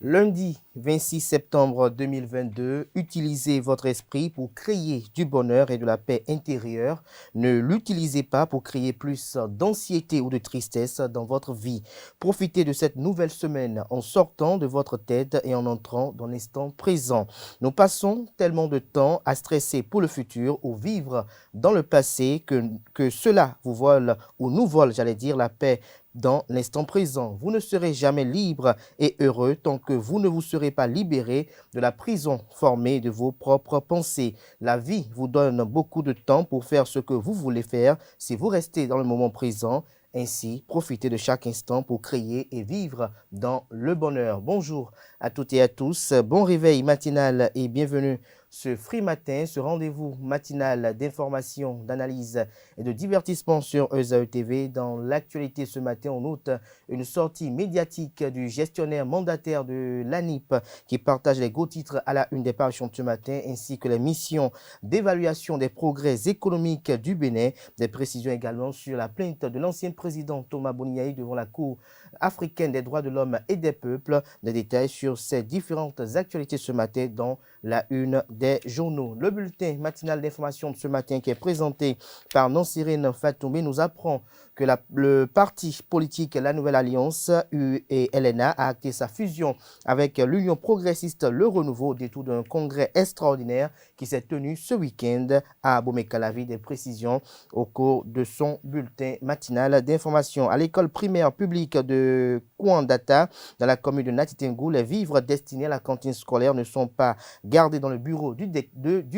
Lundi 26 septembre 2022, utilisez votre esprit pour créer du bonheur et de la paix intérieure. Ne l'utilisez pas pour créer plus d'anxiété ou de tristesse dans votre vie. Profitez de cette nouvelle semaine en sortant de votre tête et en entrant dans l'instant présent. Nous passons tellement de temps à stresser pour le futur ou vivre dans le passé que cela vous vole ou nous vole, la paix dans l'instant présent. Vous ne serez jamais libre et heureux tant que vous ne vous serez pas libéré de la prison formée de vos propres pensées. La vie vous donne beaucoup de temps pour faire ce que vous voulez faire si vous restez dans le moment présent. Ainsi, profitez de chaque instant pour créer et vivre dans le bonheur. Bonjour à toutes et à tous, bon réveil matinal et bienvenue ce Free Matin, ce rendez-vous matinal d'information, d'analyse et de divertissement sur ESAE TV. Dans l'actualité ce matin, on note une sortie médiatique du gestionnaire mandataire de l'ANIP qui partage les gros titres à la une des parutions de ce matin, ainsi que les missions d'évaluation des progrès économiques du Bénin. Des précisions également sur la plainte de l'ancien président Thomas Boniaï devant la Cour africaine des droits de l'homme et des peuples. Des détails sur ces différentes actualités ce matin dans la une des journaux. Le bulletin matinal d'information de ce matin qui est présenté par Nancirine Fatoumé nous apprend que le parti politique La Nouvelle Alliance UELNA a acté sa fusion avec l'Union progressiste Le Renouveau au détour d'un congrès extraordinaire qui s'est tenu ce week-end à Abomey-Calavi. Des précisions au cours de son bulletin matinal d'information. À l'école primaire publique de Kouandata, dans la commune de Natitingou, les vivres destinés à la cantine scolaire ne sont pas gardés dans le bureau du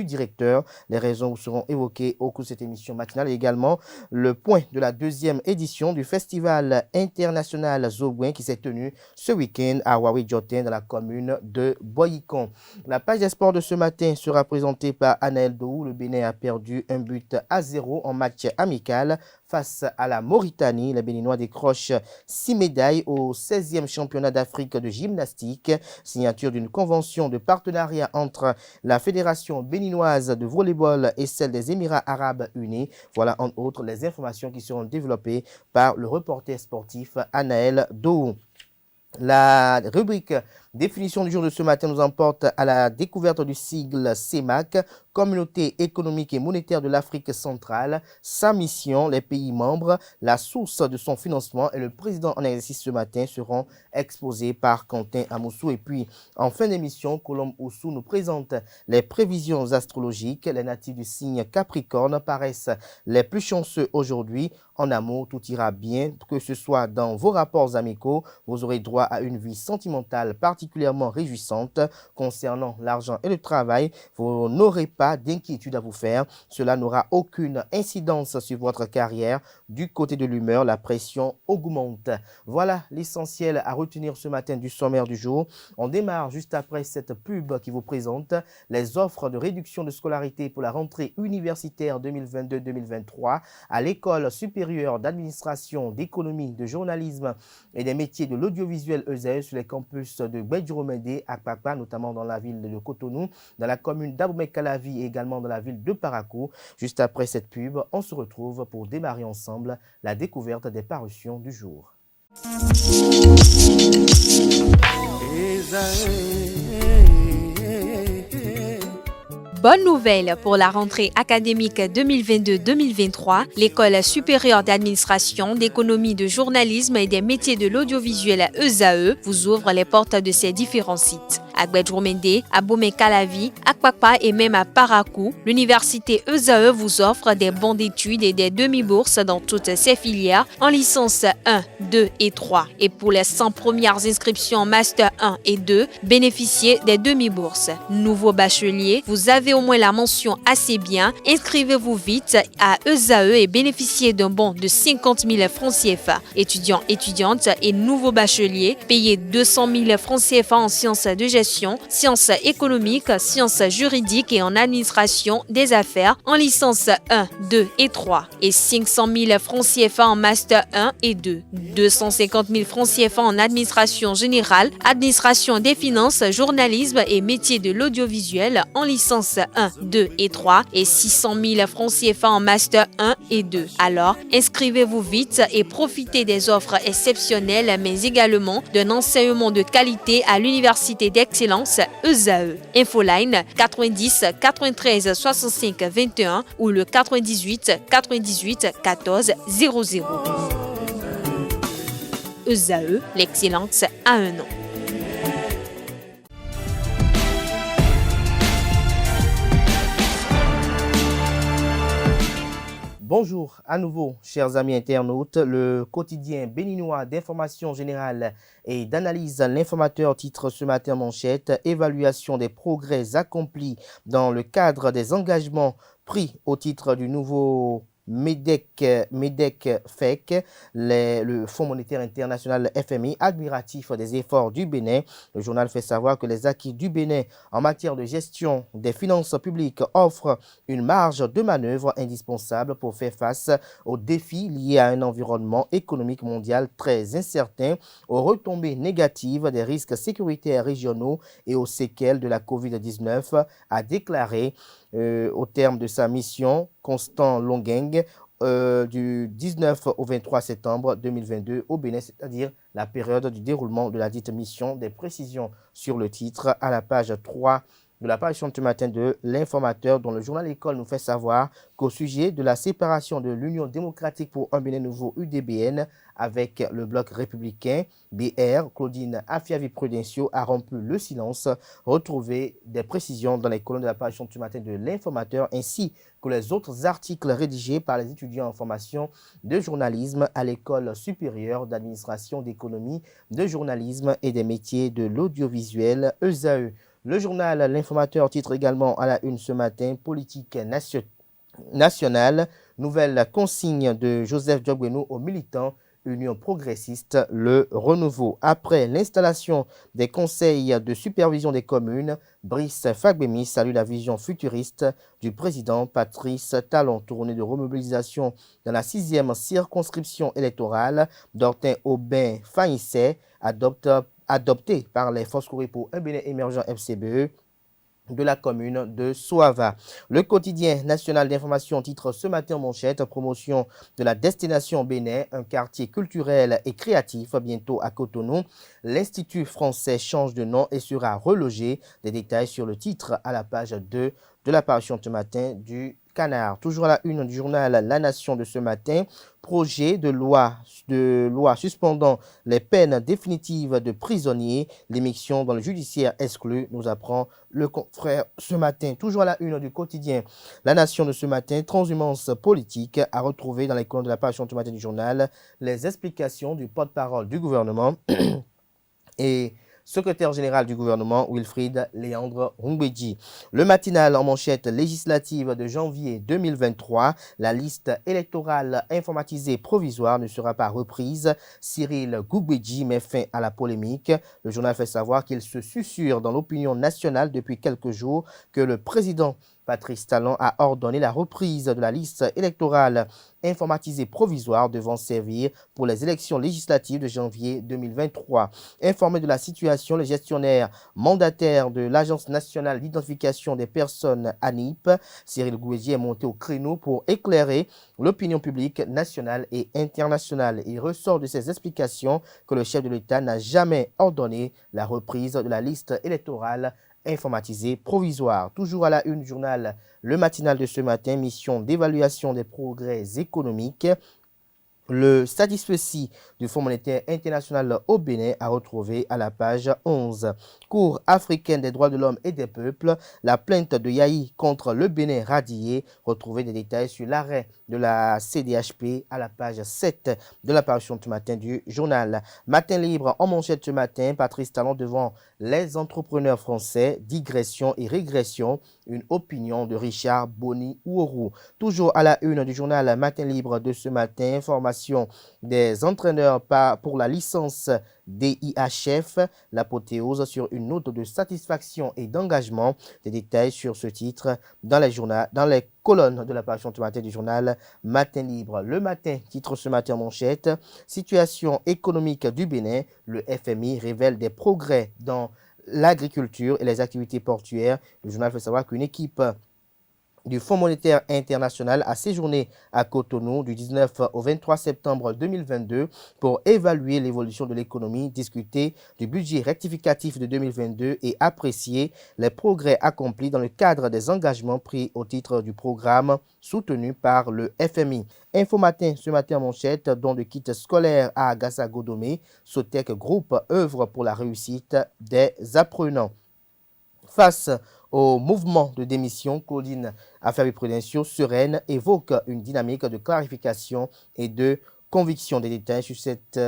directeur. Les raisons vous seront évoquées au cours de cette émission matinale. Et également, le point de la deuxième édition du Festival international Zobouin qui s'est tenu ce week-end à Wawi-Djotin dans la commune de Boyikon. La page des sports de ce matin sera présentée par Anaël Dou. Le Bénin a perdu 1-0 en match amical face à la Mauritanie. Les Béninois décrochent 6 médailles au 16e championnat d'Afrique de gymnastique. Signature d'une convention de partenariat entre la Fédération béninoise de volleyball et celle des Émirats arabes unis. Voilà entre autres les informations qui seront développées par le reporter sportif Anaël Dou. La rubrique définition du jour de ce matin nous emporte à la découverte du sigle CEMAC, Communauté économique et monétaire de l'Afrique centrale, sa mission, les pays membres, la source de son financement et le président en exercice ce matin seront exposés par Quentin Amoussou. Et puis, en fin d'émission, Colombe Oussou nous présente les prévisions astrologiques. Les natifs du signe Capricorne paraissent les plus chanceux aujourd'hui. En amour, tout ira bien, que ce soit dans vos rapports amicaux, vous aurez droit à une vie sentimentale particulièrement réjouissante. Concernant l'argent et le travail, vous n'aurez pas d'inquiétude à vous faire. Cela n'aura aucune incidence sur votre carrière. Du côté de l'humeur, la pression augmente. Voilà l'essentiel à retenir ce matin du sommaire du jour. On démarre juste après cette pub qui vous présente les offres de réduction de scolarité pour la rentrée universitaire 2022-2023 à l'école supérieure d'administration, d'économie, de journalisme et des métiers de l'audiovisuel ESAE sur les campus de Gbedjuromede à Kpakpa, notamment dans la ville de Cotonou, dans la commune d'Abomey-Calavi et également dans la ville de Parakou. Juste après cette pub, on se retrouve pour démarrer ensemble la découverte des parutions du jour. Bonne nouvelle pour la rentrée académique 2022-2023. L'École supérieure d'administration, d'économie, de journalisme et des métiers de l'audiovisuel ESAE vous ouvre les portes de ses différents sites. À Gbedjuromede, à Abomey-Calavi, à Kpakpa et même à Parakou, l'université ESAE vous offre des bons d'études et des demi-bourses dans toutes ses filières en licence 1, 2 et 3. Et pour les 100 premières inscriptions en master 1 et 2, bénéficiez des demi-bourses. Nouveau bachelier, vous avez au moins la mention assez bien. Inscrivez-vous vite à ESAE et bénéficiez d'un bon de 50 000 francs CFA. Étudiants, étudiantes et nouveaux bacheliers, payez 200 000 francs CFA en sciences de gestion communication, sciences économiques, sciences juridiques et en administration des affaires en licence 1, 2 et 3 et 500 000 francs CFA en master 1 et 2, 250 000 francs CFA en administration générale, administration des finances, journalisme et métiers de l'audiovisuel en licence 1, 2 et 3 et 600 000 francs CFA en master 1 et 2. Alors, inscrivez-vous vite et profitez des offres exceptionnelles mais également d'un enseignement de qualité à l'Université d'excellence ESAE. Infoline 90 93 65 21 ou le 98 98 14 00. ESAE, l'excellence a un nom. Bonjour à nouveau, chers amis internautes. Le quotidien béninois d'information générale et d'analyse L'Informateur titre ce matin manchette « Évaluation des progrès accomplis dans le cadre des engagements pris au titre du nouveau MEDEC-FEC, le Fonds monétaire international FMI, admiratif des efforts du Bénin. Le journal fait savoir que les acquis du Bénin en matière de gestion des finances publiques offrent une marge de manœuvre indispensable pour faire face aux défis liés à un environnement économique mondial très incertain, aux retombées négatives des risques sécuritaires régionaux et aux séquelles de la COVID-19, a déclaré au terme de sa mission Constant Longeng du 19 au 23 septembre 2022 au Bénin, c'est-à-dire la période du déroulement de la dite mission. Des précisions sur le titre à la page 3 de la parution de ce matin de L'Informateur, dont le journal École nous fait savoir qu'au sujet de la séparation de l'Union démocratique pour un Bénin nouveau UDBN avec le bloc républicain BR, Claudine Afiavi-Prudencio a rompu le silence. Retrouvez des précisions dans les colonnes de la parution de ce matin de L'Informateur ainsi que les autres articles rédigés par les étudiants en formation de journalisme à l'École supérieure d'administration d'économie, de journalisme et des métiers de l'audiovisuel ESAE. Le journal L'Informateur titre également à la une ce matin « Politique nationale, nouvelle consigne de Joseph Diogbenou aux militants, Union progressiste, le renouveau ». Après l'installation des conseils de supervision des communes, Brice Fagbemi salue la vision futuriste du président Patrice Talon. Tournée de remobilisation dans la 6e circonscription électorale, Dortin Aubin Faïsset adopté par les Forces Courées pour un Bénin émergent FCBE de la commune de Soava. Le quotidien national d'information titre ce matin manchette « Promotion de la destination Bénin, un quartier culturel et créatif bientôt à Cotonou. L'Institut français change de nom et sera relogé ». Des détails sur le titre à la page 2 de la parution ce matin du Canard. Toujours à la une du journal La Nation de ce matin, projet de loi suspendant les peines définitives de prisonniers, l'émission dans le judiciaire exclu, nous apprend le confrère ce matin. Toujours à la une du quotidien La Nation de ce matin, transhumance politique, à retrouver dans les colonnes de la parution ce matin du journal les explications du porte-parole du gouvernement et secrétaire général du gouvernement, Wilfried Léandre Rumbedji. Le matinal en manchette législative de janvier 2023, la liste électorale informatisée provisoire ne sera pas reprise. Cyril Goubedji met fin à la polémique. Le journal fait savoir qu'il se susurre dans l'opinion nationale depuis quelques jours que le président Patrice Talon a ordonné la reprise de la liste électorale informatisée provisoire devant servir pour les élections législatives de janvier 2023. Informé de la situation, le gestionnaire mandataire de l'Agence nationale d'identification des personnes ANIP, Cyril Goubedji, est monté au créneau pour éclairer l'opinion publique nationale et internationale. Il ressort de ses explications que le chef de l'État n'a jamais ordonné la reprise de la liste électorale informatisé provisoire. Toujours à la une du journal Le Matinal de ce matin, mission d'évaluation des progrès économiques. Le satisfecit du Fonds monétaire international au Bénin a retrouvé à la page 11. Cour africaine des droits de l'homme et des peuples, la plainte de Yahi contre le Bénin radiée. Retrouvez des détails sur l'arrêt de la CDHP à la page 7 de la parution ce matin du journal. Matin libre en manchette ce matin, Patrice Talon devant les entrepreneurs français, digression et régression. une opinion de Richard Boni Ouourou. Toujours à la une du journal Matin Libre de ce matin, formation des entraîneurs pour la licence DIHF, l'apothéose sur une note de satisfaction et d'engagement. Des détails sur ce titre dans les colonnes de la page ce matin du journal Matin Libre. Le matin, titre ce matin en manchette, situation économique du Bénin, le FMI révèle des progrès dans l'agriculture et les activités portuaires. Le journal fait savoir qu'une équipe du Fonds monétaire international a séjourné à Cotonou du 19 au 23 septembre 2022 pour évaluer l'évolution de l'économie, discuter du budget rectificatif de 2022 et apprécier les progrès accomplis dans le cadre des engagements pris au titre du programme soutenu par le FMI. Info Matin, ce matin en manchette, don de kit scolaire à Agassa Godomé, Sotec Group œuvre pour la réussite des apprenants. Face au mouvement de démission, Claudine Affaires-Prudentiaux sereine évoque une dynamique de clarification et de conviction. Des détails sur cette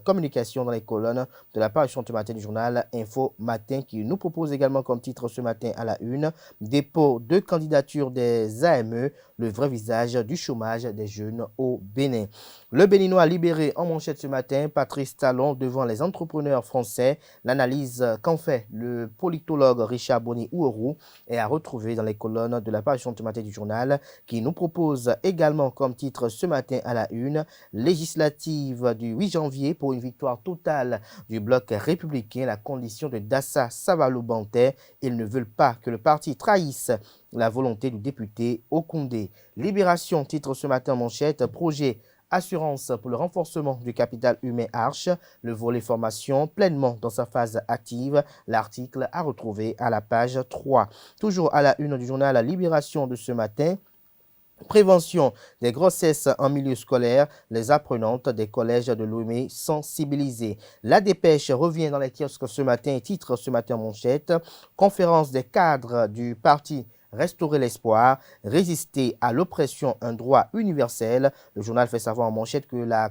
communication dans les colonnes de la page ce matin du journal Info Matin qui nous propose également comme titre ce matin à la une, dépôt de candidature des AME, le vrai visage du chômage des jeunes au Bénin. Le Béninois libéré en manchette ce matin, Patrice Talon devant les entrepreneurs français. L'analyse qu'en fait le politologue Richard Boni Ouourou est à retrouver dans les colonnes de la page ce matin du journal qui nous propose également comme titre ce matin à la une, législative du 8 janvier pour une victoire totale du bloc républicain, la condition de Dassa Savalo-Bantais. Ils ne veulent pas que le parti trahisse la volonté du député Okundé. Libération, titre ce matin en manchette, projet assurance pour le renforcement du capital humain Arche, le volet formation pleinement dans sa phase active. L'article à retrouver à la page 3. Toujours à la une du journal Libération de ce matin, prévention des grossesses en milieu scolaire, les apprenantes des collèges de Lomé sensibilisées. La dépêche revient dans les kiosques ce matin et titre ce matin en manchette, conférence des cadres du parti Restaurer l'espoir, résister à l'oppression, un droit universel. Le journal fait savoir en manchette que la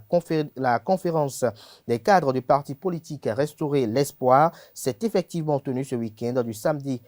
conférence des cadres du parti politique Restaurer l'espoir s'est effectivement tenue ce week-end du samedi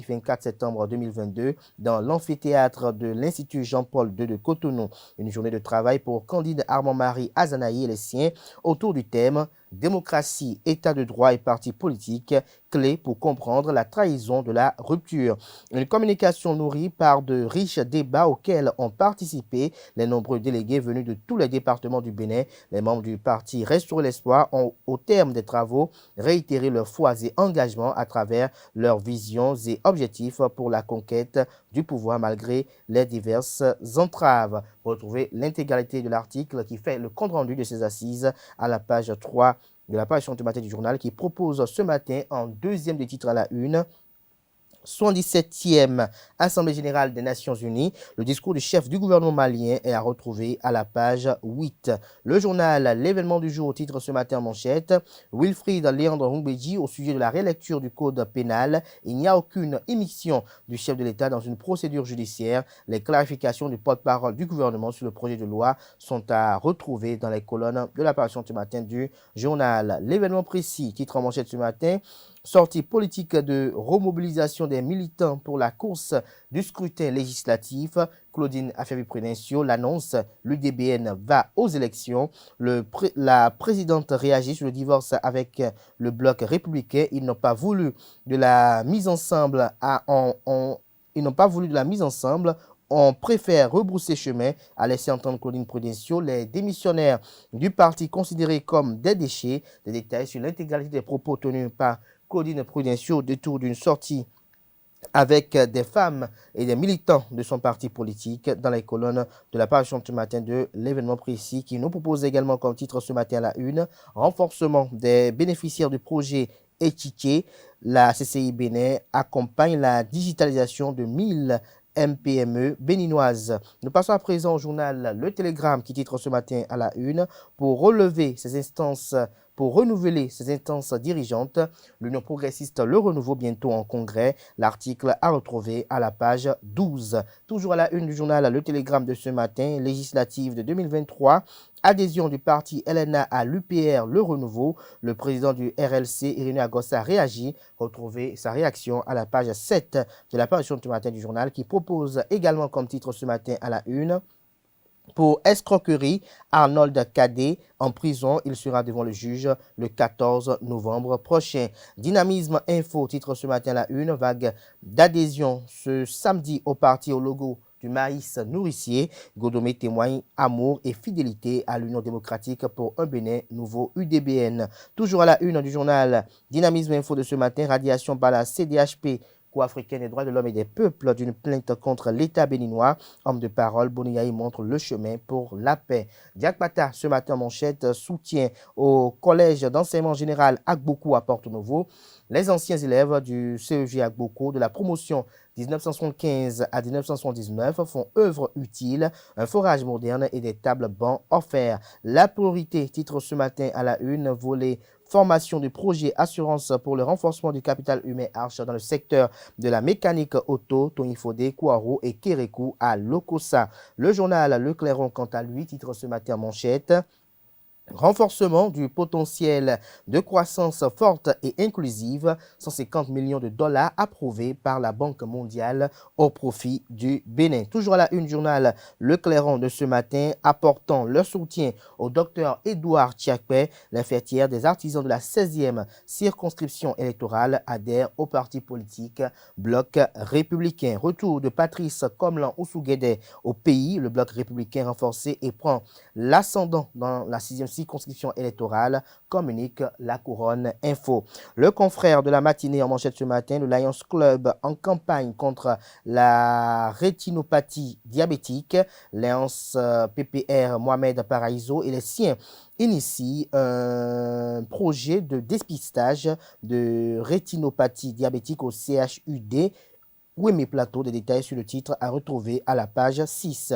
24 septembre 2022 dans l'amphithéâtre de l'Institut Jean-Paul II de Cotonou. Une journée de travail pour Candide Armand-Marie Azanaï et les siens autour du thème démocratie, état de droit et parti politique, clé pour comprendre la trahison de la rupture. Une communication nourrie par de riches débats auxquels ont participé les nombreux délégués venus de tous les départements du Bénin. Les membres du parti Restaurer l'espoir ont, au terme des travaux, réitéré leurs foi et engagements à travers leurs visions et objectifs pour la conquête du pouvoir malgré les diverses entraves. Retrouvez l'intégralité de l'article qui fait le compte-rendu de ces assises à la page 3 de la page ce matin du journal qui propose ce matin en deuxième des titres à la une, 77e Assemblée générale des Nations Unies. Le discours du chef du gouvernement malien est à retrouver à la page 8. Le journal L'événement du jour, titre ce matin en manchette, Wilfried Léandre Humbeji au sujet de la rélecture du code pénal. Il n'y a aucune émission du chef de l'État dans une procédure judiciaire. Les clarifications du porte-parole du gouvernement sur le projet de loi sont à retrouver dans les colonnes de la page ce matin du journal. L'événement précis, titre en manchette ce matin, sortie politique de remobilisation des militants pour la course du scrutin législatif. Claudine Affaires-Prudentiaux l'annonce, l'UDBN va aux élections. La présidente réagit sur le divorce avec le bloc républicain. Ils n'ont pas voulu de la mise ensemble On préfère rebrousser chemin, a laissé entendre Claudine Prudentiaux. Les démissionnaires du parti considérés comme des déchets. Des détails sur l'intégralité des propos tenus par Claudine Prudentiaux au détour d'une sortie avec des femmes et des militants de son parti politique dans les colonnes de la page ce matin de l'événement précis qui nous propose également comme titre ce matin à la une, renforcement des bénéficiaires du projet étiqué. La CCI Bénin accompagne la digitalisation de 1000 MPME béninoise. Nous passons à présent au journal Le Télégramme qui titre ce matin à la une pour relever ces instances pour renouveler ses instances dirigeantes. L'Union progressiste Le Renouveau bientôt en congrès. L'article à retrouver à la page 12. Toujours à la une du journal Le Télégramme de ce matin, législative de 2023. Adhésion du parti LNA à l'UPR Le Renouveau. Le président du RLC, Irénée Agossa, réagit. Retrouvez sa réaction à la page 7 de la parution de ce matin du journal qui propose également comme titre ce matin à la une. Pour escroquerie, Arnold Cadet en prison. Il sera devant le juge le 14 novembre prochain. Dynamisme Info, titre ce matin à la une. Vague d'adhésion ce samedi au parti au logo du maïs nourricier. Godomé témoigne amour et fidélité à l'Union démocratique pour un Bénin nouveau UDBN. Toujours à la une du journal Dynamisme Info de ce matin, radiation par la CDHP, Cour-africaine des droits de l'homme et des peuples, d'une plainte contre l'État béninois. Homme de parole, Boniaï montre le chemin pour la paix. Diak Pata, ce matin en manchette, soutien au collège d'enseignement général Agboko à Porto-Novo. Les anciens élèves du CEG Agboko de la promotion 1975 à 1979 font œuvre utile, un forage moderne et des tables bancs offerts. La priorité, titre ce matin à la une, volet formation du projet assurance pour le renforcement du capital humain Arche dans le secteur de la mécanique auto, Tony Fodé, Kouaro et Kérékou à Lokossa. Le journal Le Clairon, quant à lui, titre ce matin en manchette. Renforcement du potentiel de croissance forte et inclusive, 150 millions de dollars approuvés par la Banque mondiale au profit du Bénin. Toujours à la une journal Le Clairon de ce matin, apportant leur soutien au docteur Édouard Tchakpé, l'infirmière des artisans de la 16e circonscription électorale, adhère au parti politique Bloc républicain. Retour de Patrice Komlan Ousouguédé au pays, le Bloc républicain renforcé et prend l'ascendant dans la 6e circonscription électorale, communique la Couronne Info. Le confrère de la matinée en manchette ce matin, le Lions Club en campagne contre la rétinopathie diabétique. Lions PPR Mohamed Paraiso et les siens initie un projet de dépistage de rétinopathie diabétique au CHUD. Ouémé Plateau, des détails sur le titre à retrouver à la page 6.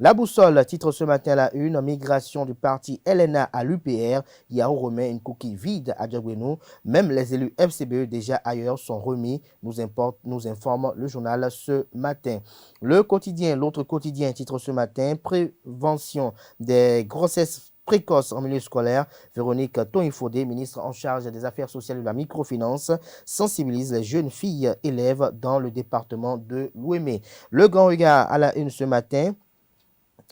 La boussole, titre ce matin à la une, migration du parti LNA à l'UPR. Yao remet une coquille vide à Djaboueno. Même les élus FCBE déjà ailleurs sont remis, nous informe le journal ce matin. Le quotidien, l'autre quotidien, titre ce matin, prévention des grossesses précoce en milieu scolaire. Véronique Toinfodé, ministre en charge des Affaires sociales et de la microfinance, sensibilise les jeunes filles élèves dans le département de l'Ouémé. Le grand regard à la une ce matin.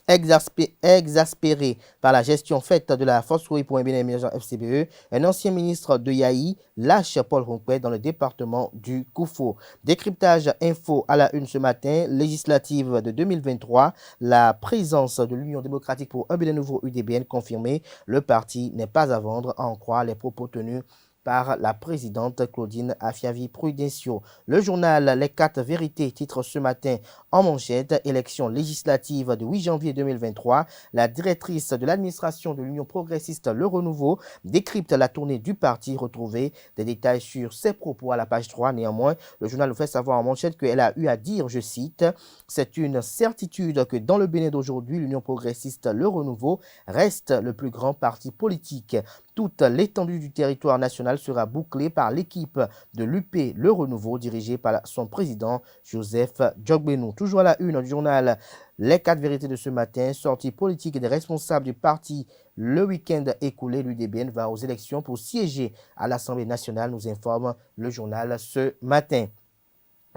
Exaspéré par la gestion faite de la Fossouri pour un bien émergent FCBE, un ancien ministre de Yaï lâche Paul Ronquet dans le département du Koufo. Décryptage info à la une ce matin, législative de 2023, la présence de l'Union démocratique pour un bien nouveau UDBN confirmée. Le parti n'est pas à vendre, à en croire les propos tenus par la présidente Claudine Afiavi Prudencio. Le journal Les 4 Vérités titre ce matin en manchette, élection législative du 8 janvier 2023. La directrice de l'administration de l'Union progressiste Le Renouveau décrypte la tournée du parti. Retrouver des détails sur ses propos à la page 3. Néanmoins, le journal nous fait savoir en manchette qu'elle a eu à dire, je cite, « C'est une certitude que dans le Bénin d'aujourd'hui, l'Union progressiste Le Renouveau reste le plus grand parti politique. Toute l'étendue du territoire national sera bouclée par l'équipe de l'UP Le Renouveau dirigée par son président Joseph Djogbenou. » Toujours à la une du journal Les 4 Vérités de ce matin, sortie politique des responsables du parti le week-end écoulé, l'UDBN va aux élections pour siéger à l'Assemblée nationale, nous informe le journal ce matin.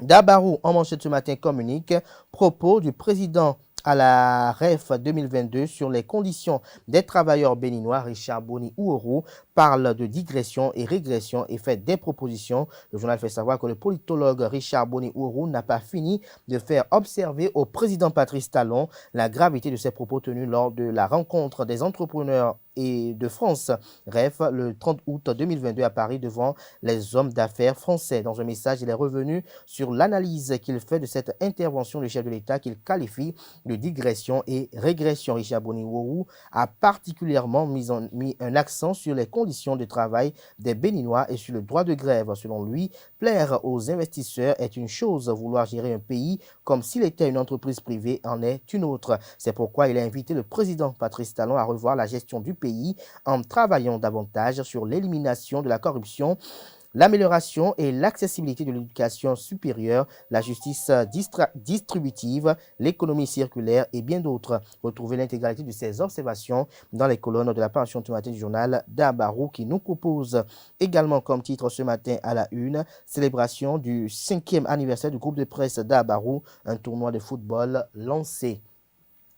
Dabarou en manchette ce matin communique propos du président à la REF 2022 sur les conditions des travailleurs béninois. Richard Boni Ouourou parle de digression et régression et fait des propositions. Le journal fait savoir que le politologue Richard Boni Ouourou n'a pas fini de faire observer au président Patrice Talon la gravité de ses propos tenus lors de la rencontre des entrepreneurs et de France, REF, le 30 août 2022 à Paris devant les hommes d'affaires français. Dans un message, il est revenu sur l'analyse qu'il fait de cette intervention du chef de l'État qu'il qualifie de digression et régression. Richard Boni Ouourou a particulièrement mis un accent sur les conditions de travail des Béninois et sur le droit de grève. Selon lui, plaire aux investisseurs est une chose, vouloir gérer un pays comme s'il était une entreprise privée en est une autre. C'est pourquoi il a invité le président Patrice Talon à revoir la gestion du pays pays en travaillant davantage sur l'élimination de la corruption, l'amélioration et l'accessibilité de l'éducation supérieure, la justice distributive, l'économie circulaire et bien d'autres. Retrouvez l'intégralité de ces observations dans les colonnes de la parution ce matin du journal d'Abarou qui nous propose également comme titre ce matin à la une, célébration du 5e anniversaire du groupe de presse d'Abarou, un tournoi de football lancé.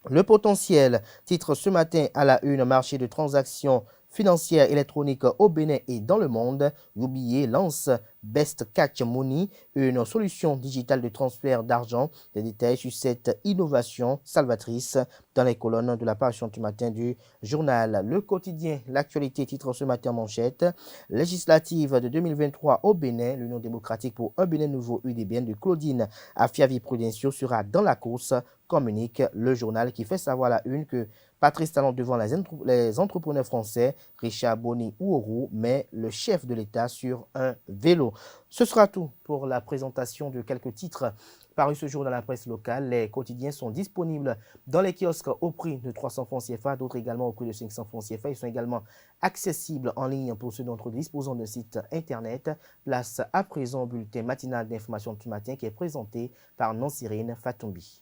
Le potentiel, titre ce matin à la une, marché de transactions financières électroniques au Bénin et dans le monde. Youbié lance Best Catch Money, une solution digitale de transfert d'argent. Des détails sur cette innovation salvatrice dans les colonnes de la parution du matin du journal Le Quotidien. L'actualité, titre ce matin en manchette. Législative de 2023 au Bénin, l'Union démocratique pour un Bénin nouveau UDBN de Claudine Afiavi Prudencio sera dans la course, communique le journal qui fait savoir à la une que Patrice Talon devant les entrepreneurs français, Richard Boni Ouourou, mais le chef de l'État sur un vélo. Ce sera tout pour la présentation de quelques titres parus ce jour dans la presse locale. Les quotidiens sont disponibles dans les kiosques au prix de 300 francs CFA, d'autres également au prix de 500 francs CFA. Ils sont également accessibles en ligne pour ceux d'entre nous disposant de site internet. Place à présent au bulletin matinal d'information du matin qui est présenté par Nancirine Fatoumbi.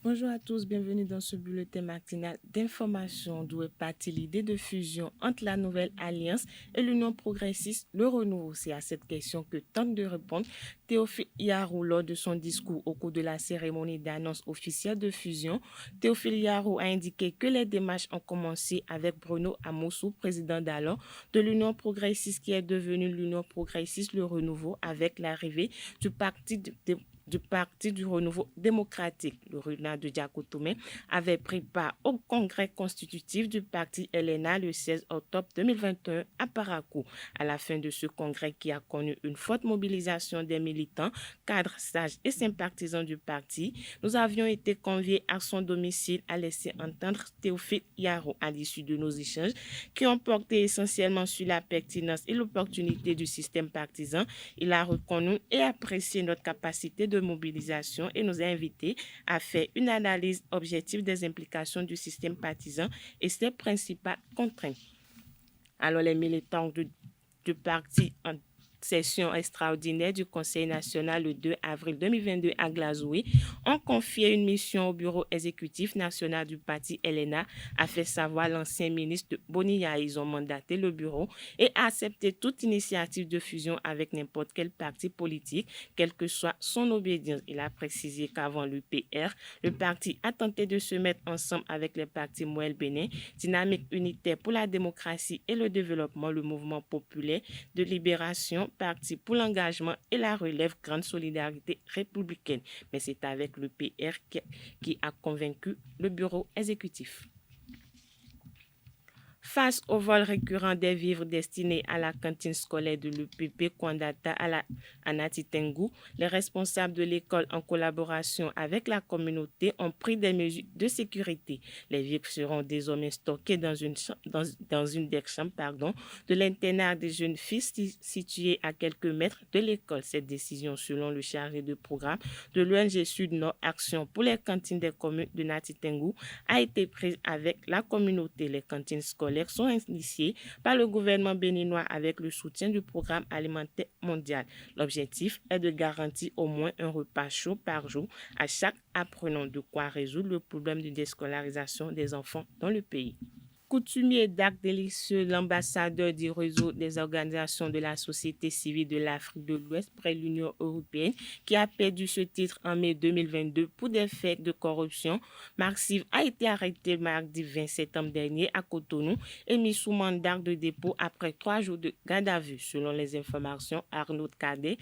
Bonjour à tous, bienvenue dans ce bulletin matinal d'information d'où est partie l'idée de fusion entre la nouvelle alliance et l'Union progressiste, le renouveau. C'est à cette question que tente de répondre Théophile Yarou lors de son discours au cours de la cérémonie d'annonce officielle de fusion. Théophile Yarou a indiqué que les démarches ont commencé avec Bruno Amoussou, président d'alors de l'Union progressiste qui est devenue l'Union progressiste, le renouveau, avec l'arrivée du Parti du renouveau démocratique. Le Runa de Diakotoumé avait pris part au congrès constitutif du parti LNA le 16 octobre 2021 à Parakou. À la fin de ce congrès qui a connu une forte mobilisation des militants, cadres, sages et sympathisants du parti, nous avions été conviés à son domicile à laisser entendre Théophile Yarou à l'issue de nos échanges qui ont porté essentiellement sur la pertinence et l'opportunité du système partisan. Il a reconnu et apprécié notre capacité de mobilisation et nous a invités à faire une analyse objective des implications du système partisan et ses principales contraintes. Alors les militants du parti en session extraordinaire du Conseil national le 2 avril 2022 à Glasgow ont confié une mission au bureau exécutif national du parti LNA, a fait savoir l'ancien ministre Boniya. Ils ont mandaté le bureau et accepté toute initiative de fusion avec n'importe quel parti politique, quelle que soit son obédience. Il a précisé qu'avant l'UPR, le parti a tenté de se mettre ensemble avec les partis Moël Bénin, Dynamique unitaire pour la démocratie et le développement, le mouvement populaire de libération, Parti pour l'engagement et la relève, Grande Solidarité républicaine. Mais c'est avec le PR qui a convaincu le bureau exécutif. Face au vol récurrent des vivres destinés à la cantine scolaire de l'UPP Kwandata à Natitengu, les responsables de l'école, en collaboration avec la communauté, ont pris des mesures de sécurité. Les vivres seront désormais stockés dans une des chambres de l'internat des jeunes filles située à quelques mètres de l'école. Cette décision, selon le chargé de programme de l'ONG Sud-Nord Action pour les cantines des communes de Natitengu, a été prise avec la communauté. Les cantines scolaires sont initiées par le gouvernement béninois avec le soutien du programme alimentaire mondial. L'objectif est de garantir au moins un repas chaud par jour à chaque apprenant, de quoi résoudre le problème de déscolarisation des enfants dans le pays. Coutumier d'actes délicieux, l'ambassadeur du réseau des organisations de la société civile de l'Afrique de l'Ouest près de l'Union européenne, qui a perdu ce titre en mai 2022 pour des faits de corruption massive, a été arrêté mardi 20 septembre dernier à Cotonou et mis sous mandat de dépôt après 3 jours de garde à vue. Selon les informations, Arnaud Cadet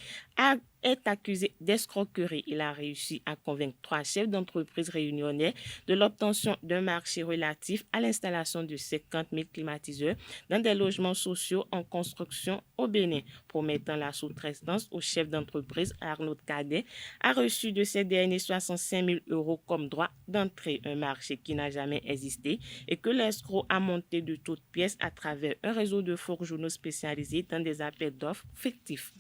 est accusé d'escroquerie. Il a réussi à convaincre 3 chefs d'entreprise réunionnais de l'obtention d'un marché relatif à l'installation de 50 000 climatiseurs dans des logements sociaux en construction au Bénin. Promettant la sous-traitance aux chefs d'entreprise, Arnaud Cadet a reçu de ces derniers 65 000 € comme droit d'entrée, un marché qui n'a jamais existé et que l'escroc a monté de toutes pièces à travers un réseau de faux journaux spécialisés dans des appels d'offres fictifs.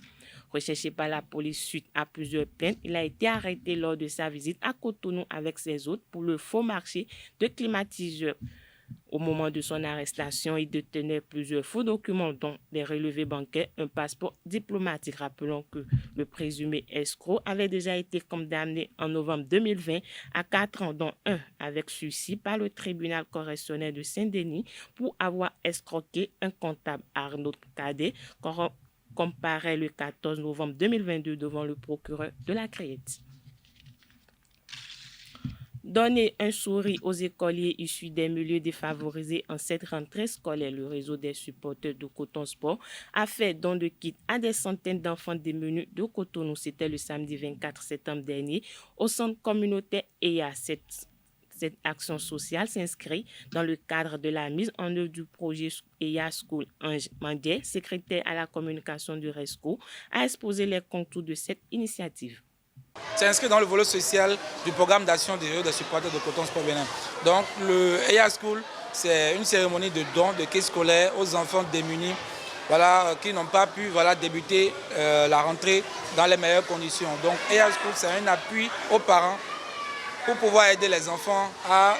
Recherché par la police suite à plusieurs plaintes, il a été arrêté lors de sa visite à Cotonou avec ses hôtes pour le faux marché de climatiseurs. Au moment de son arrestation, il détenait plusieurs faux documents, dont des relevés bancaires, un passeport diplomatique. Rappelons que le présumé escroc avait déjà été condamné en novembre 2020 à 4 ans, dont un avec sursis par le tribunal correctionnel de Saint-Denis pour avoir escroqué un comptable, Arnaud Cadet, comparé le 14 novembre 2022 devant le procureur de la Créette. Donner un sourire aux écoliers issus des milieux défavorisés en cette rentrée scolaire. Le réseau des supporters de Coton Sport a fait don de kits à des centaines d'enfants démunis de Cotonou. C'était le samedi 24 septembre dernier au centre communautaire EYA. Cette action sociale s'inscrit dans le cadre de la mise en œuvre du projet EYA School. Ange Mandier, secrétaire à la communication du RESCO, a exposé les contours de cette initiative. C'est inscrit dans le volet social du programme d'action des réseaux des supporters de Coton Sport Bénin. Donc le EYA School, c'est une cérémonie de don de kits scolaires aux enfants démunis, qui n'ont pas pu débuter la rentrée dans les meilleures conditions. Donc EYA School, c'est un appui aux parents pour pouvoir aider les enfants à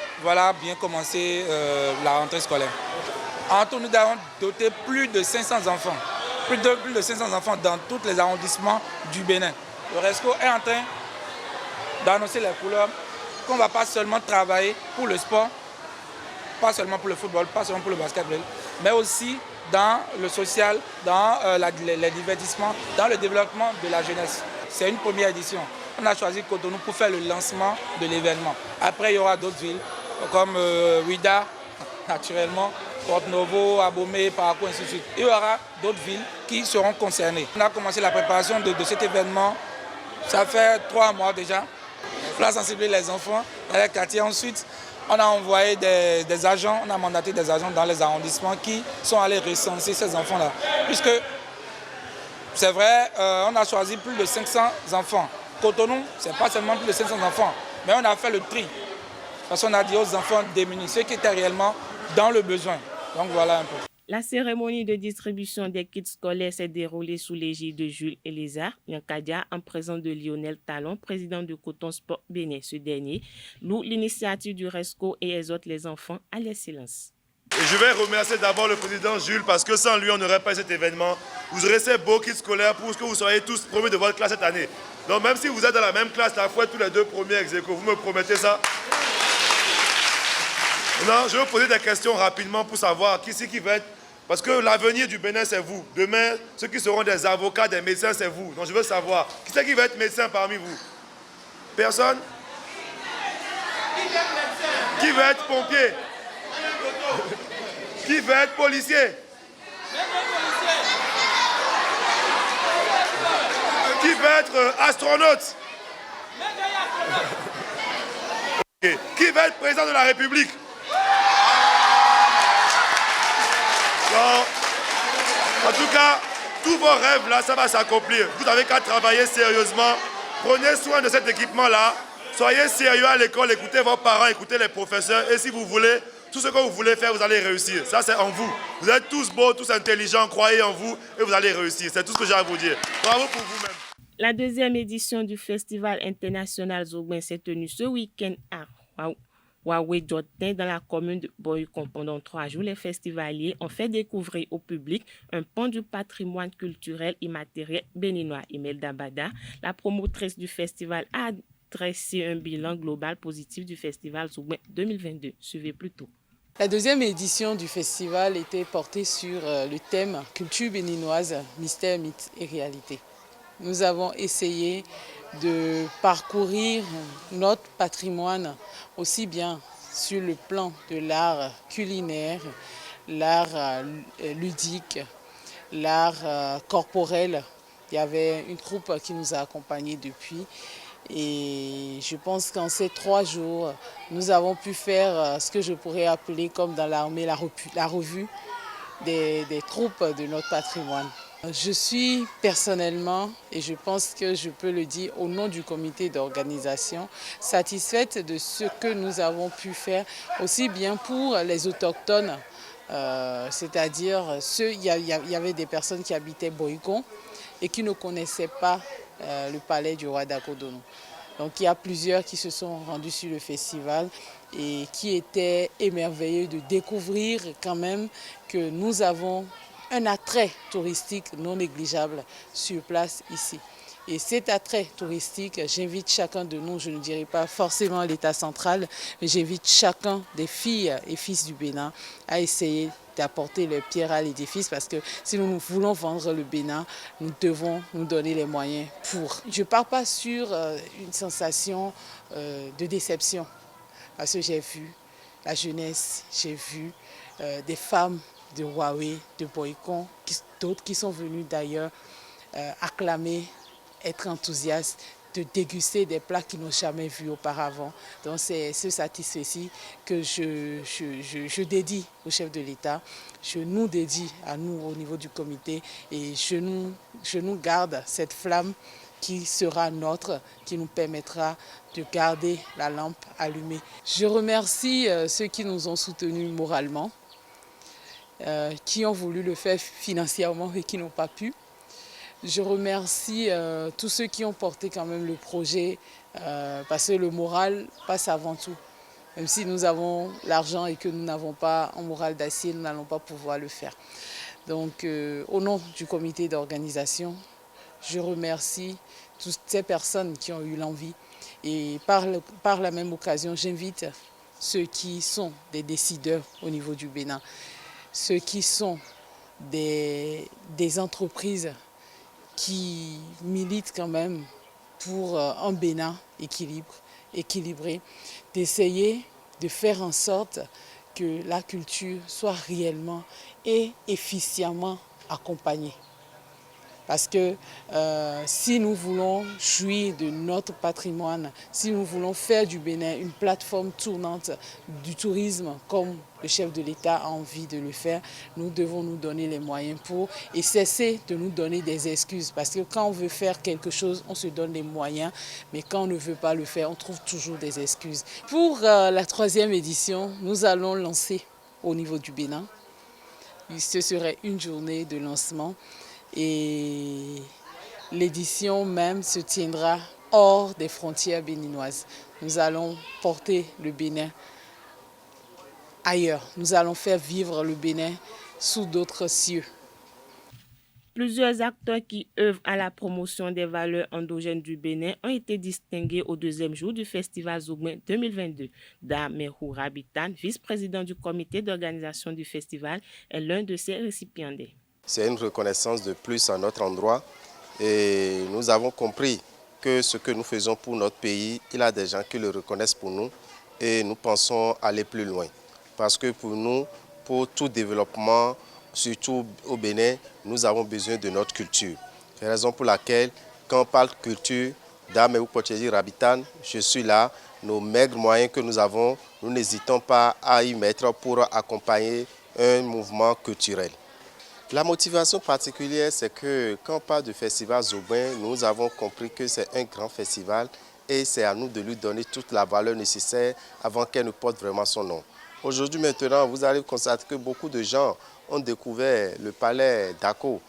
bien commencer la rentrée scolaire. En tout, nous avons doté plus de 500 enfants, plus de 500 enfants dans tous les arrondissements du Bénin. Le RESCO est en train d'annoncer les couleurs qu'on ne va pas seulement travailler pour le sport, pas seulement pour le football, pas seulement pour le basketball, mais aussi dans le social, dans les divertissements, dans le développement de la jeunesse. C'est une première édition. On a choisi Cotonou pour faire le lancement de l'événement. Après, il y aura d'autres villes comme Ouida, naturellement, Porte-Novo, Abomey, Parakou, ainsi de suite. Il y aura d'autres villes qui seront concernées. On a commencé la préparation de cet événement. Ça fait 3 mois déjà. On a sensibilisé les enfants dans les quartiers. Ensuite, on a envoyé des agents, on a mandaté des agents dans les arrondissements qui sont allés recenser ces enfants-là. Puisque, c'est vrai, on a choisi plus de 500 enfants. Cotonou, ce n'est pas seulement plus de 500 enfants, mais on a fait le tri. Parce qu'on a dit aux enfants démunis, ceux qui étaient réellement dans le besoin. Donc voilà un peu. La cérémonie de distribution des kits scolaires s'est déroulée sous l'égide de Jules Elizard Nyankadia en présence de Lionel Talon, président de Coton Sport Bénin. Ce dernier loue l'initiative du RESCO et exhorte les enfants à l'excellence. Je vais remercier d'abord le président Jules parce que sans lui, on n'aurait pas cet événement. Vous aurez ces beaux kits scolaires pour que vous soyez tous premiers de votre classe cette année. Donc même si vous êtes dans la même classe, la fois tous les 2 premiers ex-aequo, vous me promettez ça? Non, je vais vous poser des questions rapidement pour savoir qui c'est qui va être. Parce que l'avenir du Bénin, c'est vous. Demain, ceux qui seront des avocats, des médecins, c'est vous. Donc je veux savoir, qui c'est qui va être médecin parmi vous? Personne? Qui va être pompier? Qui va être policier? Qui va être astronaute? Okay. Qui va être président de la République? En tout cas, tous vos rêves là, ça va s'accomplir. Vous n'avez qu'à travailler sérieusement. Prenez soin de cet équipement-là. Soyez sérieux à l'école, écoutez vos parents, écoutez les professeurs. Et si vous voulez, tout ce que vous voulez faire, vous allez réussir. Ça, c'est en vous. Vous êtes tous beaux, tous intelligents, croyez en vous et vous allez réussir. C'est tout ce que j'ai à vous dire. Bravo pour vous-même. La 2e édition du Festival international Zogben s'est tenue ce week-end à Waoué-Djotin dans la commune de Boycon. Pendant 3 jours, les festivaliers ont fait découvrir au public un pan du patrimoine culturel immatériel béninois. Imelda Bada, la promotrice du festival, a dressé un bilan global positif du festival Zogben 2022. Suivez plus tôt. La 2e édition du festival était portée sur le thème culture béninoise, mystère, mythe et réalité. Nous avons essayé de parcourir notre patrimoine aussi bien sur le plan de l'art culinaire, l'art ludique, l'art corporel. Il y avait une troupe qui nous a accompagnés depuis et je pense qu'en ces 3 jours, nous avons pu faire ce que je pourrais appeler comme dans l'armée la revue des troupes de notre patrimoine. Je suis personnellement, et je pense que je peux le dire au nom du comité d'organisation, satisfaite de ce que nous avons pu faire, aussi bien pour les autochtones, c'est-à-dire il y avait des personnes qui habitaient Boycon, et qui ne connaissaient pas le palais du roi d'Akodono. Donc il y a plusieurs qui se sont rendus sur le festival et qui étaient émerveillés de découvrir quand même que nous avons un attrait touristique non négligeable sur place ici. Et cet attrait touristique, j'invite chacun de nous, je ne dirais pas forcément l'État central, mais j'invite chacun des filles et fils du Bénin à essayer d'apporter leur pierre à l'édifice parce que si nous voulons vendre le Bénin, nous devons nous donner les moyens pour. Je ne pars pas sur une sensation de déception parce que j'ai vu la jeunesse, j'ai vu des femmes de Huawei, de Boycon, d'autres qui sont venus d'ailleurs acclamer, être enthousiastes, de déguster des plats qu'ils n'ont jamais vus auparavant. Donc c'est ce satisfait que je dédie au chef de l'État, je nous dédie à nous au niveau du comité et je nous garde cette flamme qui sera nôtre, qui nous permettra de garder la lampe allumée. Je remercie ceux qui nous ont soutenus moralement, qui ont voulu le faire financièrement et qui n'ont pas pu. Je remercie tous ceux qui ont porté quand même le projet parce que le moral passe avant tout. Même si nous avons l'argent et que nous n'avons pas un moral d'acier, nous n'allons pas pouvoir le faire. Donc au nom du comité d'organisation, je remercie toutes ces personnes qui ont eu l'envie et par la même occasion, j'invite ceux qui sont des décideurs au niveau du Bénin, ceux qui sont des entreprises qui militent quand même pour un Bénin équilibré, d'essayer de faire en sorte que la culture soit réellement et efficacement accompagnée. Parce que si nous voulons jouir de notre patrimoine, si nous voulons faire du Bénin une plateforme tournante du tourisme comme le chef de l'État a envie de le faire, nous devons nous donner les moyens pour et cesser de nous donner des excuses. Parce que quand on veut faire quelque chose, on se donne les moyens, mais quand on ne veut pas le faire, on trouve toujours des excuses. Pour la 3e édition, nous allons lancer au niveau du Bénin. Ce serait une journée de lancement. Et l'édition même se tiendra hors des frontières béninoises. Nous allons porter le Bénin ailleurs. Nous allons faire vivre le Bénin sous d'autres cieux. Plusieurs acteurs qui œuvrent à la promotion des valeurs endogènes du Bénin ont été distingués au 2e jour du Festival Zougbin 2022. Damerou Rabitan, vice-président du comité d'organisation du festival, est l'un de ses récipiendaires. C'est une reconnaissance de plus à notre endroit et nous avons compris que ce que nous faisons pour notre pays, il y a des gens qui le reconnaissent pour nous et nous pensons aller plus loin. Parce que pour nous, pour tout développement, surtout au Bénin, nous avons besoin de notre culture. C'est la raison pour laquelle, quand on parle culture, Damerou Potieri Rabitan, je suis là. Nos maigres moyens que nous avons, nous n'hésitons pas à y mettre pour accompagner un mouvement culturel. La motivation particulière, c'est que quand on parle du festival Zougbin, nous avons compris que c'est un grand festival et c'est à nous de lui donner toute la valeur nécessaire avant qu'elle ne porte vraiment son nom. Aujourd'hui maintenant, vous allez constater que beaucoup de gens ont découvert le palais d'Ako.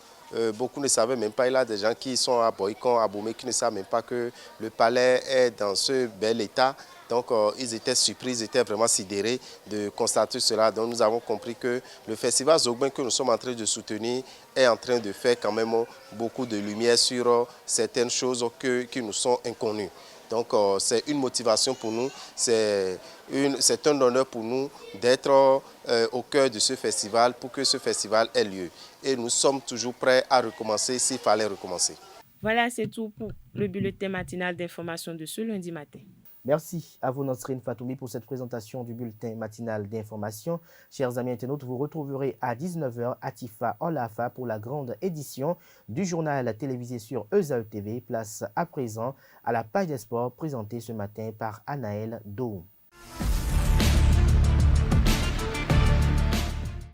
Beaucoup ne savaient même pas, il y a des gens qui sont à Boycon, à Boumé, qui ne savent même pas que le palais est dans ce bel état. Donc ils étaient surpris, ils étaient vraiment sidérés de constater cela. Donc nous avons compris que le festival Zougbin que nous sommes en train de soutenir est en train de faire quand même beaucoup de lumière sur certaines choses qui nous sont inconnues. Donc c'est une motivation pour nous, c'est un honneur pour nous d'être au cœur de ce festival pour que ce festival ait lieu. Et nous sommes toujours prêts à recommencer s'il fallait recommencer. Voilà, c'est tout pour le bulletin matinal d'information de ce lundi matin. Merci à vous, Nasrine Fatoumi, pour cette présentation du bulletin matinal d'information. Chers amis internautes, vous retrouverez à 19h à Tifa en Lafa pour la grande édition du journal télévisé sur ESAE TV. Place à présent à la page des sports présentée ce matin par Anaël Doum.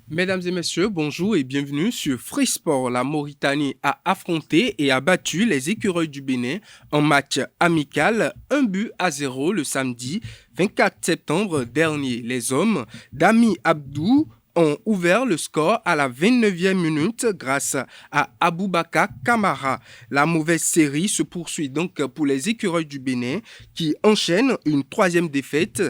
Mesdames et messieurs, bonjour et bienvenue sur Free Sport. La Mauritanie a affronté et a battu les écureuils du Bénin en match amical 1-0 le samedi 24 septembre dernier. Les hommes d'Ami Abdou ont ouvert le score à la 29e minute grâce à Aboubakar Kamara. La mauvaise série se poursuit donc pour les écureuils du Bénin qui enchaînent une 3e défaite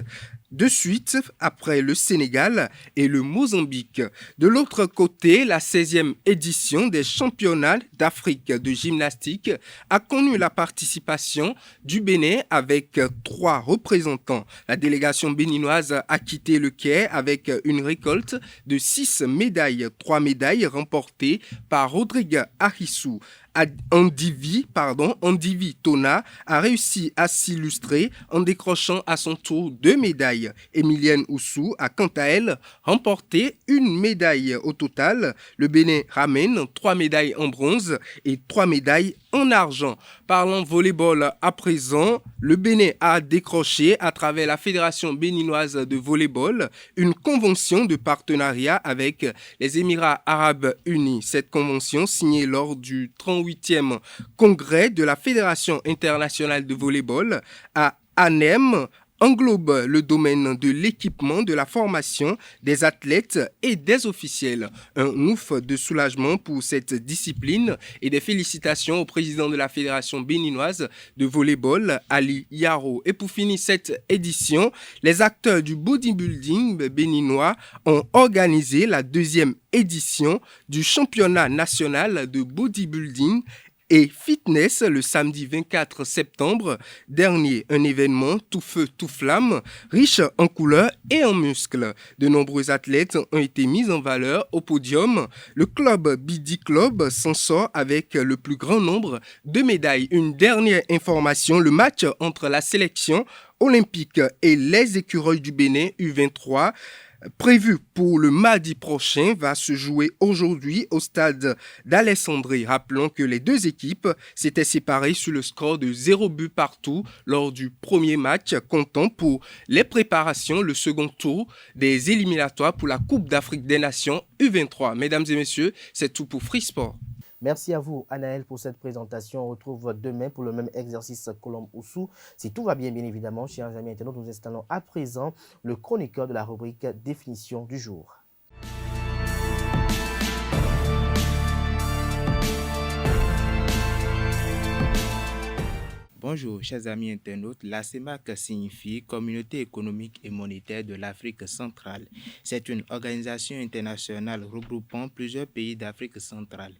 de suite après le Sénégal et le Mozambique. De l'autre côté, la 16e édition des championnats d'Afrique de gymnastique a connu la participation du Bénin avec 3 représentants. La délégation béninoise a quitté le quai avec une récolte de 6 médailles. 3 médailles remportées par Rodrigue Arissou. Andivi Tona a réussi à s'illustrer en décrochant à son tour 2 médailles. Emilienne Oussou a quant à elle remporté 1 médaille au total. Le Bénin ramène 3 médailles en bronze et 3 médailles en argent. Parlons volleyball à présent. Le Bénin a décroché à travers la Fédération béninoise de volleyball une convention de partenariat avec les Émirats arabes unis. Cette convention signée lors du 38e congrès de la Fédération internationale de volleyball à Hanem englobe le domaine de l'équipement, de la formation des athlètes et des officiels. Un ouf de soulagement pour cette discipline et des félicitations au président de la Fédération béninoise de volleyball, Ali Yaro. Et pour finir cette édition, les acteurs du bodybuilding béninois ont organisé la 2e édition du championnat national de bodybuilding et fitness le samedi 24 septembre dernier. Un événement tout feu, tout flamme, riche en couleurs et en muscles. De nombreux athlètes ont été mis en valeur au podium. Le club BD Club s'en sort avec le plus grand nombre de médailles. Une dernière information, le match entre la sélection olympique et les écureuils du Bénin U23 prévu pour le mardi prochain va se jouer aujourd'hui au stade d'Alessandrie. Rappelons que les 2 équipes s'étaient séparées sur le score de 0 but partout lors du premier match, comptant pour les préparations le second tour des éliminatoires pour la Coupe d'Afrique des Nations U23. Mesdames et messieurs, c'est tout pour Free Sport. Merci à vous, Anaël, pour cette présentation. On retrouve demain pour le même exercice Colombe-Oussou. Si tout va bien, bien évidemment, chers amis internautes, nous installons à présent le chroniqueur de la rubrique Définition du jour. Bonjour, chers amis internautes. La CEMAC signifie Communauté économique et monétaire de l'Afrique centrale. C'est une organisation internationale regroupant plusieurs pays d'Afrique centrale.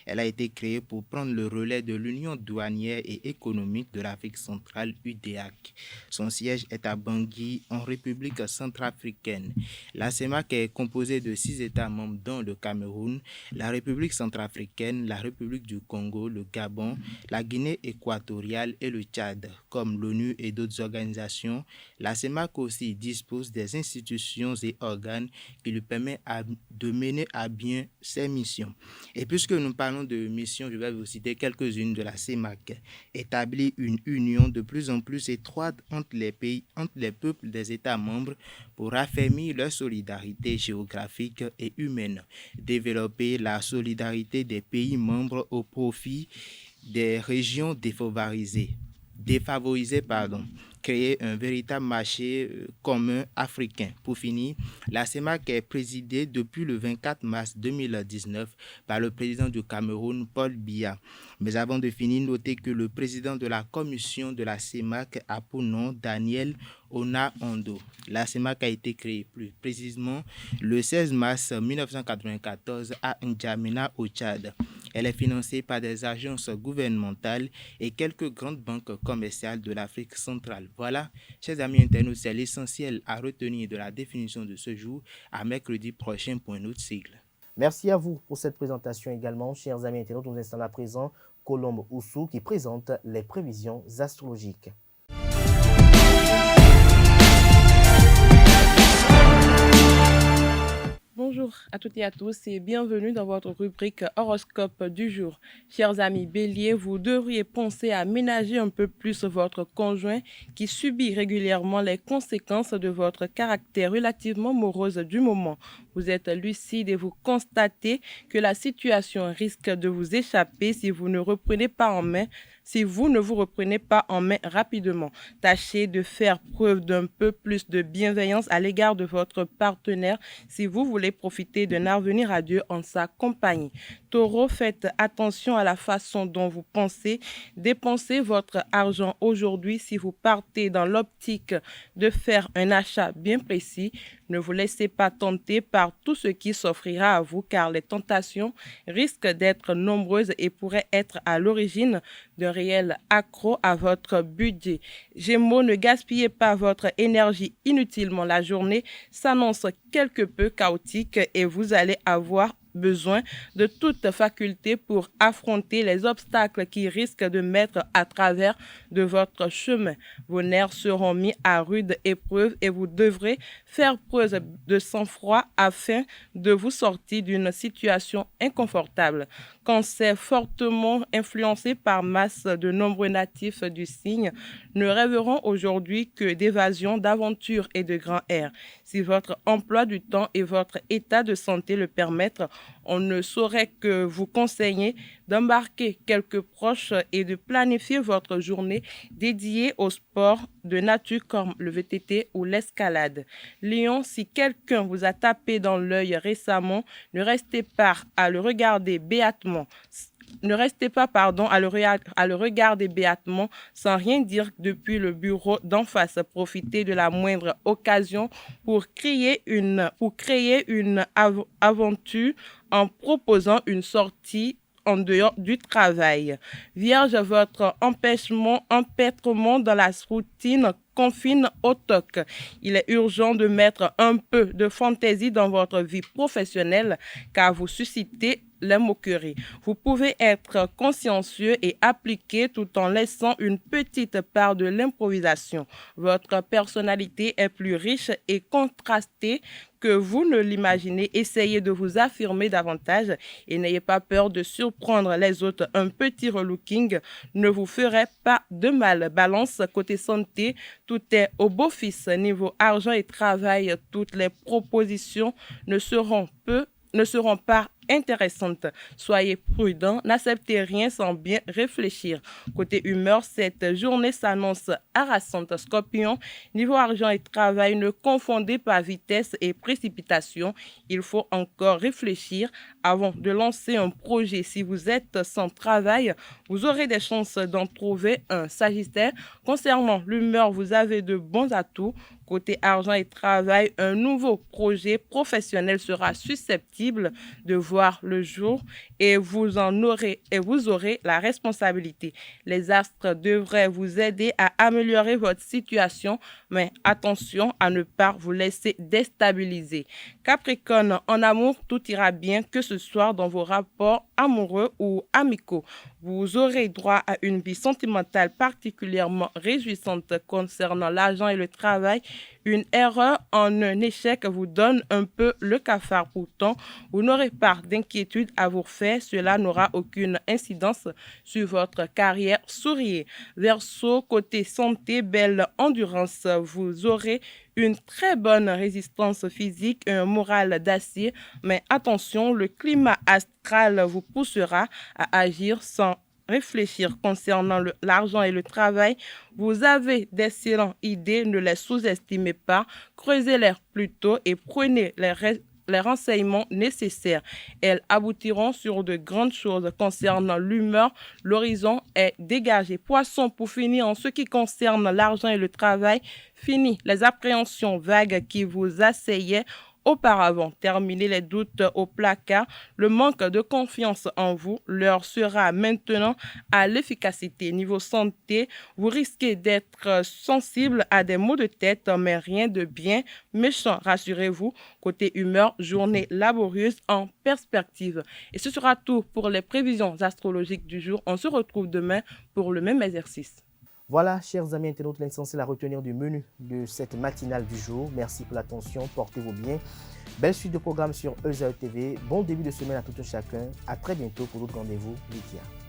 Elle a été créée pour prendre le relais de l'Union douanière et économique de l'Afrique centrale, UDEAC. Son siège est à Bangui, en République centrafricaine. La CEMAC est composée de 6 États membres, dont le Cameroun, la République centrafricaine, la République du Congo, le Gabon, la Guinée équatoriale et le Tchad. Comme l'ONU et d'autres organisations, la CEMAC aussi dispose des institutions et organes qui lui permettent de mener à bien ses missions. Et puisque nous parlons de missions, je vais vous citer quelques-unes de la CEMAC. Établir une union de plus en plus étroite entre les pays, entre les peuples des États membres pour affermir leur solidarité géographique et humaine. Développer la solidarité des pays membres au profit des régions défavorisées. Créer un véritable marché commun africain. Pour finir, la CEMAC est présidée depuis le 24 mars 2019 par le président du Cameroun, Paul Biya. Mais avant de finir, notez que le président de la commission de la CEMAC a pour nom Daniel Ona-Ondo. La CEMAC a été créée plus précisément le 16 mars 1994 à N'Djamena au Tchad. Elle est financée par des agences gouvernementales et quelques grandes banques commerciales de l'Afrique centrale. Voilà, chers amis internautes, c'est l'essentiel à retenir de la définition de ce jour. À mercredi prochain pour un autre cycle. Merci à vous pour cette présentation également, chers amis internautes. Nous installons à présent Colombe-Oussou qui présente les prévisions astrologiques. Bonjour à toutes et à tous et bienvenue dans votre rubrique horoscope du jour. Chers amis Bélier, vous devriez penser à ménager un peu plus votre conjoint qui subit régulièrement les conséquences de votre caractère relativement morose du moment. Vous êtes lucide et vous constatez que la situation risque de vous échapper si vous ne reprenez pas en main si vous ne vous reprenez pas en main rapidement. Tâchez de faire preuve d'un peu plus de bienveillance à l'égard de votre partenaire si vous voulez profiter d'un avenir radieux en sa compagnie. Taureau, faites attention à la façon dont vous pensez dépenser votre argent aujourd'hui si vous partez dans l'optique de faire un achat bien précis. Ne vous laissez pas tenter par tout ce qui s'offrira à vous car les tentations risquent d'être nombreuses et pourraient être à l'origine d'un réel accroc à votre budget. Gémeaux, ne gaspillez pas votre énergie inutilement. La journée s'annonce quelque peu chaotique et vous allez avoir besoin de toute faculté pour affronter les obstacles qui risquent de mettre à travers de votre chemin. Vos nerfs seront mis à rude épreuve et vous devrez faire preuve de sang-froid afin de vous sortir d'une situation inconfortable. Cancer, fortement influencé par masse de nombreux natifs du signe, ne rêveront aujourd'hui que d'évasion, d'aventure et de grand air. Si votre emploi du temps et votre état de santé le permettent, on ne saurait que vous conseiller d'embarquer quelques proches et de planifier votre journée dédiée au sport de nature comme le VTT ou l'escalade. Lion, si quelqu'un vous a tapé dans l'œil récemment, ne restez pas à le regarder béatement. À le regarder béatement sans rien dire depuis le bureau d'en face. Profitez de la moindre occasion pour créer une aventure en proposant une sortie en dehors du travail. Vierge, votre empêtrement dans la routine confine au toc. Il est urgent de mettre un peu de fantaisie dans votre vie professionnelle car vous suscitez les moqueries. Vous pouvez être consciencieux et appliqué tout en laissant une petite part de l'improvisation. Votre personnalité est plus riche et contrastée que vous ne l'imaginez. Essayez de vous affirmer davantage et n'ayez pas peur de surprendre les autres. Un petit relooking ne vous ferait pas de mal. Balance, côté santé, tout est au beau fixe. Niveau argent et travail, toutes les propositions ne seront pas intéressantes. Soyez prudent, n'acceptez rien sans bien réfléchir. Côté humeur, cette journée s'annonce harassante. Scorpion, niveau argent et travail, ne confondez pas vitesse et précipitation. Il faut encore réfléchir avant de lancer un projet. Si vous êtes sans travail, vous aurez des chances d'en trouver un. Sagittaire, concernant l'humeur, vous avez de bons atouts. Côté argent et travail, un nouveau projet professionnel sera susceptible de voir le jour et vous aurez la responsabilité. Les astres devraient vous aider à améliorer votre situation, mais attention à ne pas vous laisser déstabiliser. Capricorne, en amour, tout ira bien, que ce soit dans vos rapports amoureux ou amicaux. Vous aurez droit à une vie sentimentale particulièrement réjouissante. Concernant l'argent et le travail, une erreur en un échec vous donne un peu le cafard. Pourtant, vous n'aurez pas d'inquiétude à vous faire. Cela n'aura aucune incidence sur votre carrière. Souriez. Verseau, côté santé, belle endurance. Vous aurez une très bonne résistance physique et un moral d'acier. Mais attention, le climat astral vous poussera à agir sans réfléchir. Concernant l'argent et le travail, vous avez d'excellentes idées, ne les sous-estimez pas, creusez-les plutôt et prenez les renseignements nécessaires. Elles aboutiront sur de grandes choses. Concernant l'humeur, l'horizon est dégagé. Poisson, pour finir, en ce qui concerne l'argent et le travail, fini les appréhensions vagues qui vous assaillaient auparavant. Terminez les doutes au placard. Le manque de confiance en vous leur sera maintenant à l'efficacité. Niveau santé, vous risquez d'être sensible à des maux de tête, mais rien de bien méchant. Rassurez-vous, côté humeur, journée laborieuse en perspective. Et ce sera tout pour les prévisions astrologiques du jour. On se retrouve demain pour le même exercice. Voilà, chers amis internautes, l'essentiel à retenir du menu de cette matinale du jour. Merci pour l'attention, portez-vous bien. Belle suite de programmes sur ESAE TV. Bon début de semaine à tout un chacun. À très bientôt pour d'autres rendez-vous. Likia.